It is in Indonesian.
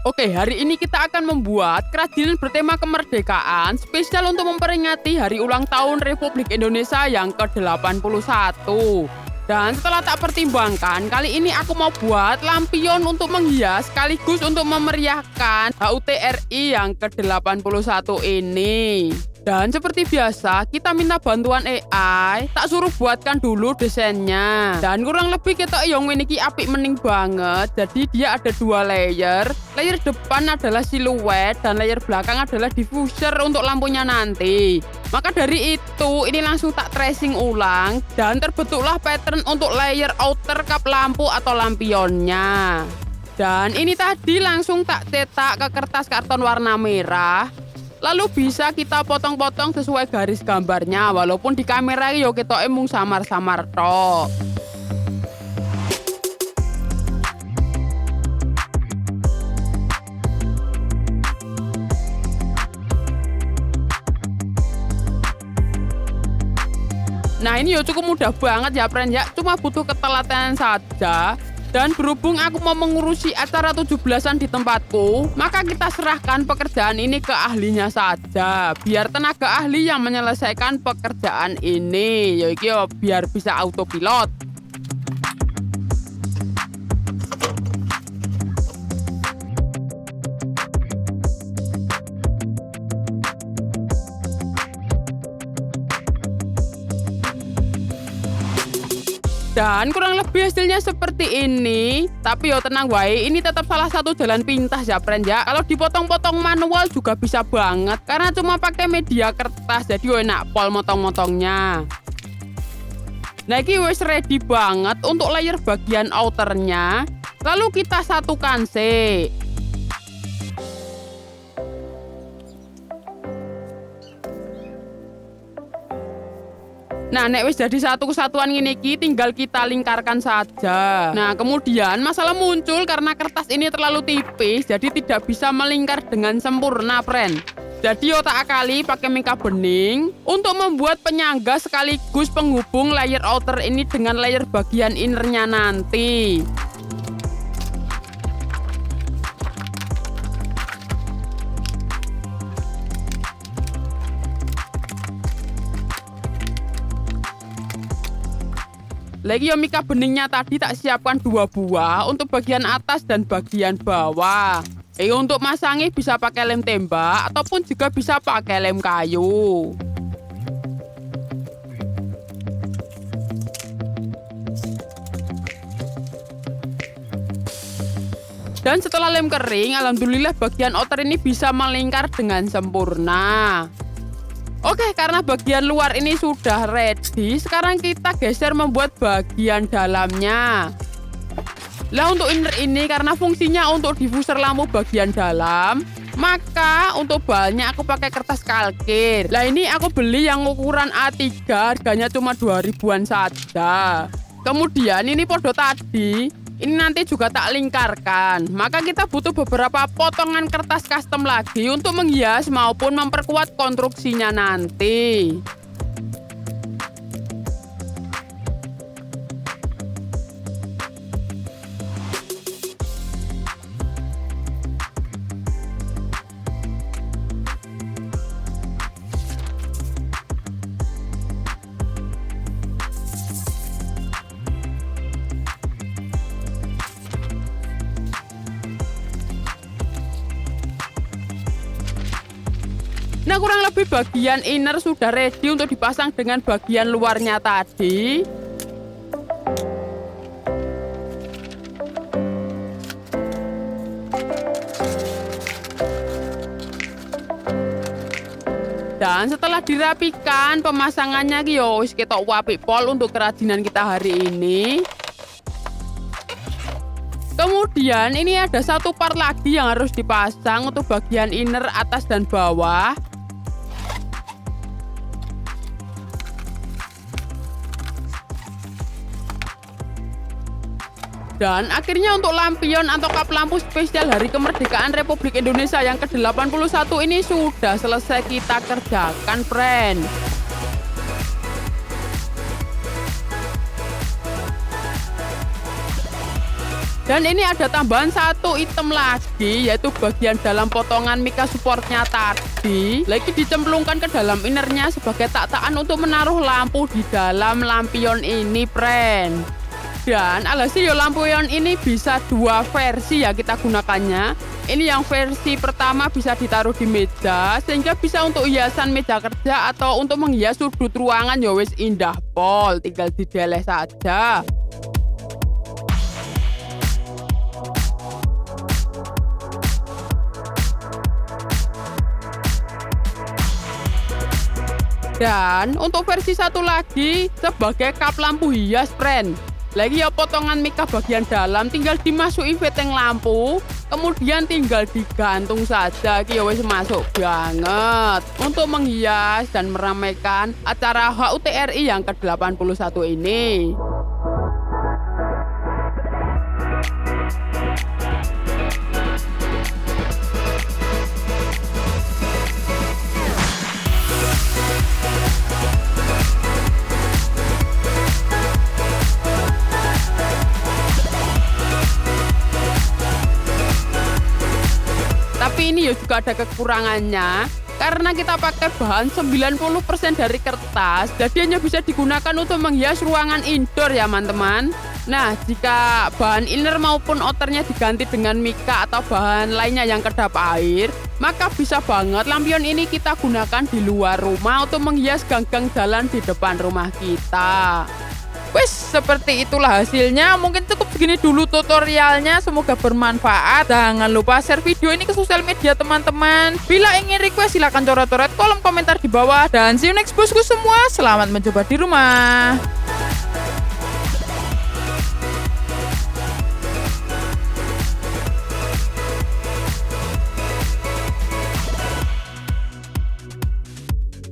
Oke, hari ini kita akan membuat kerajinan bertema kemerdekaan spesial untuk memperingati Hari Ulang Tahun Republik Indonesia yang ke-81. Dan setelah tak pertimbangkan, kali ini aku mau buat lampion untuk menghias sekaligus untuk memeriahkan HUT RI yang ke-81 ini. Dan seperti biasa, kita minta bantuan AI, tak suruh buatkan dulu desainnya. Dan kurang lebih kita yang ini apik mening banget. Jadi dia ada 2 layer. Layer depan adalah siluet dan layer belakang adalah diffuser untuk lampunya nanti. Maka dari itu, ini langsung tak tracing ulang dan terbentuklah pattern untuk layer outer cup lampu atau lampionnya. Dan ini tadi langsung tak cetak ke kertas karton warna merah. Lalu bisa kita potong-potong sesuai garis gambarnya, walaupun di kamera yo kita emung samar-samar tok. Nah ini yo cukup mudah banget ya friend ya, cuma butuh ketelatenan saja. Dan berhubung aku mau mengurusi acara 17-an di tempatku, maka kita serahkan pekerjaan ini ke ahlinya saja. Biar tenaga ahli yang menyelesaikan pekerjaan ini. Yaitu biar bisa autopilot. Dan kurang lebih hasilnya seperti ini. Tapi yo tenang wae, ini tetap salah satu jalan pintas ya friend ya. Kalau dipotong-potong manual juga bisa banget, karena cuma pakai media kertas, jadi yo enak pol motong-motongnya. Nah ini wis ready banget untuk layer bagian outernya. Lalu kita satukan sih. Nah, nek wis jadi satu kesatuan ngene iki tinggal kita lingkarkan saja. Nah, kemudian masalah muncul karena kertas ini terlalu tipis, jadi tidak bisa melingkar dengan sempurna, friend. Jadi otak akali pakai mika bening untuk membuat penyangga sekaligus penghubung layer outer ini dengan layer bagian innernya nanti. Lagi yo mika beningnya tadi tak siapkan 2 buah untuk bagian atas dan bagian bawah. Untuk masangnya bisa pakai lem tembak ataupun juga bisa pakai lem kayu. Dan setelah lem kering, alhamdulillah bagian outer ini bisa melingkar dengan sempurna. Oke, karena bagian luar ini sudah ready, sekarang kita geser membuat bagian dalamnya. Lah untuk inner ini karena fungsinya untuk diffuser lampu bagian dalam, maka untuk bahannya aku pakai kertas kalkir. Lah ini aku beli yang ukuran A3, harganya cuma 2.000-an saja. Kemudian ini podo tadi, ini nanti juga tak lingkarkan. Maka kita butuh beberapa potongan kertas custom lagi untuk menghias maupun memperkuat konstruksinya nanti. Nah kurang lebih bagian inner sudah ready untuk dipasang dengan bagian luarnya tadi. Dan setelah dirapikan pemasangannya wis ketok apik pol untuk kerajinan kita hari ini. Kemudian ini ada satu part lagi yang harus dipasang untuk bagian inner atas dan bawah. Dan akhirnya untuk lampion atau kap lampu spesial Hari Kemerdekaan Republik Indonesia yang ke-81 ini sudah selesai kita kerjakan, friend. Dan ini ada tambahan satu item lagi, yaitu bagian dalam potongan mika supportnya tadi lagi dicemplungkan ke dalam innernya sebagai tataan untuk menaruh lampu di dalam lampion ini, friend. Dan alhasil lampion ini bisa dua versi ya kita gunakannya. Ini yang versi pertama bisa ditaruh di meja sehingga bisa untuk hiasan meja kerja atau untuk menghias sudut ruangan ya wis indah pol, tinggal dideleh saja. Dan untuk versi satu lagi sebagai kap lampu hias, friend. Lagi ya potongan mika bagian dalam tinggal dimasuki fitting lampu, kemudian tinggal digantung saja. Ki ya wis masuk banget untuk menghias dan meramaikan acara HUT RI yang ke-81 ini. Tapi ini ya juga ada kekurangannya karena kita pakai bahan 90% dari kertas, jadi hanya bisa digunakan untuk menghias ruangan indoor ya teman-teman. Nah, jika bahan inner maupun outernya diganti dengan mika atau bahan lainnya yang kedap air, maka bisa banget lampion ini kita gunakan di luar rumah untuk menghias gang-gang jalan di depan rumah kita. Wes, seperti itulah hasilnya. Mungkin cukup segini dulu tutorialnya. Semoga bermanfaat. Jangan lupa share video ini ke sosial media teman-teman. Bila ingin request silahkan coret-coret kolom komentar di bawah. Dan see you next bosku semua. Selamat mencoba di rumah.